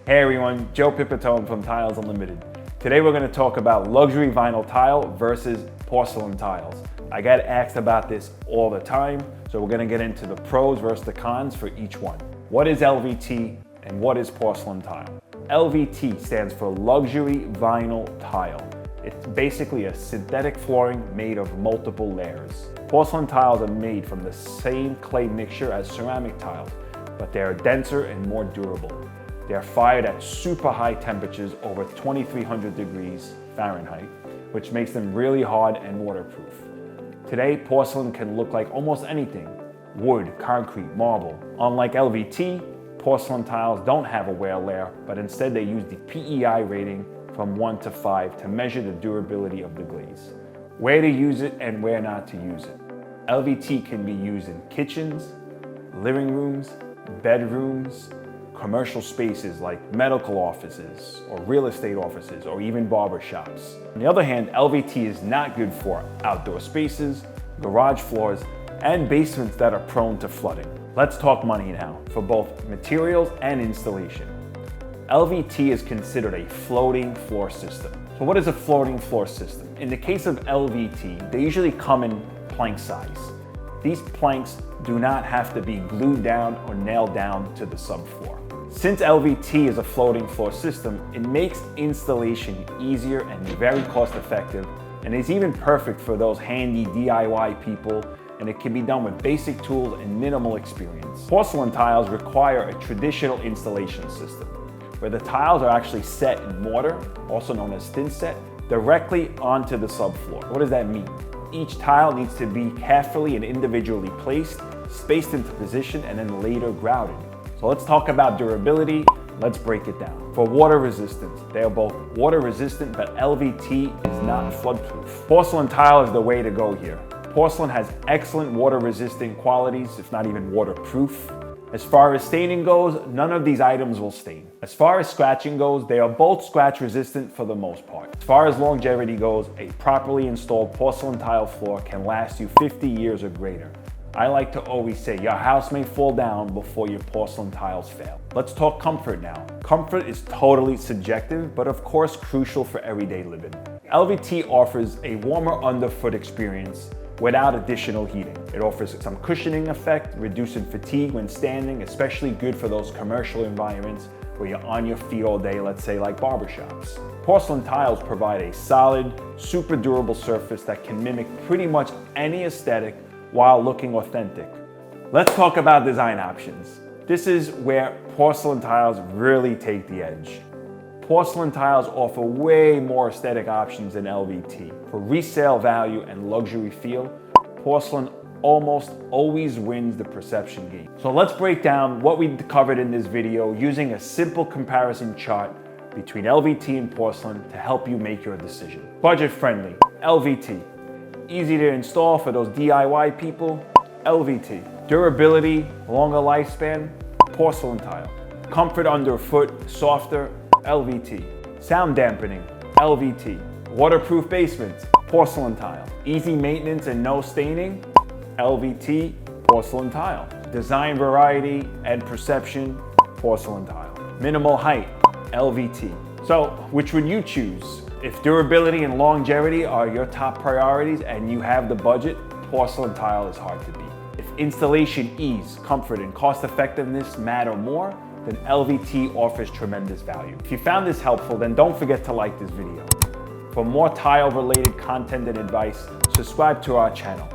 Hey everyone, Joe Pipitone from Tiles Unlimited. Today we're going to talk about luxury vinyl tile versus porcelain tiles. I get asked about this all the time, so we're going to get into the pros versus the cons for each one. What is LVT and what is porcelain tile? LVT stands for luxury vinyl tile. It's basically a synthetic flooring made of multiple layers. Porcelain tiles are made from the same clay mixture as ceramic tiles, but they are denser and more durable. They are fired at super high temperatures over 2300 degrees Fahrenheit, which makes them really hard and waterproof. Today, porcelain can look like almost anything: wood, concrete, marble. Unlike LVT, porcelain tiles don't have a wear layer, but instead they use the PEI rating from 1 to 5 to measure the durability of the glaze. Where to use it and where not to use it. LVT can be used in kitchens, living rooms, bedrooms, commercial spaces like medical offices or real estate offices or even barber shops. On the other hand, LVT is not good for outdoor spaces, garage floors, and basements that are prone to flooding. Let's talk money now for both materials and installation. LVT is considered a floating floor system. So what is a floating floor system? In the case of LVT, they usually come in plank size. These planks do not have to be glued down or nailed down to the subfloor. Since LVT is a floating floor system, it makes installation easier and very cost effective, and is even perfect for those handy DIY people, and it can be done with basic tools and minimal experience. Porcelain tiles require a traditional installation system, where the tiles are actually set in mortar, also known as thin set, directly onto the subfloor. What does that mean? Each tile needs to be carefully and individually placed, spaced into position, and then later grouted. So let's talk about durability. Let's break it down. For water resistance, they are both water resistant, but LVT is not floodproof. Porcelain tile is the way to go here. Porcelain has excellent water resistant qualities, if not even waterproof. As far as staining goes, none of these items will stain. As far as scratching goes, they are both scratch resistant for the most part. As far as longevity goes, a properly installed porcelain tile floor can last you 50 years or greater. I like to always say your house may fall down before your porcelain tiles fail. Let's talk comfort now. Comfort is totally subjective, but of course crucial for everyday living. LVT offers a warmer underfoot experience without additional heating. It offers some cushioning effect, reducing fatigue when standing, especially good for those commercial environments where you're on your feet all day, let's say like barbershops. Porcelain tiles provide a solid, super durable surface that can mimic pretty much any aesthetic while looking authentic. Let's talk about design options. This is where porcelain tiles really take the edge. Porcelain tiles offer way more aesthetic options than LVT. For resale value and luxury feel, porcelain almost always wins the perception game. So let's break down what we covered in this video using a simple comparison chart between LVT and porcelain to help you make your decision. Budget friendly, LVT. Easy to install for those DIY people, LVT. Durability, longer lifespan, porcelain tile. Comfort underfoot, softer, LVT. Sound dampening, LVT. Waterproof basements, porcelain tile. Easy maintenance and no staining, LVT, porcelain tile. Design variety and perception, porcelain tile. Minimal height, LVT. So, which would you choose? If durability and longevity are your top priorities and you have the budget, porcelain tile is hard to beat. If installation ease, comfort, and cost effectiveness matter more, then LVT offers tremendous value. If you found this helpful, then don't forget to like this video. For more tile-related content and advice, subscribe to our channel.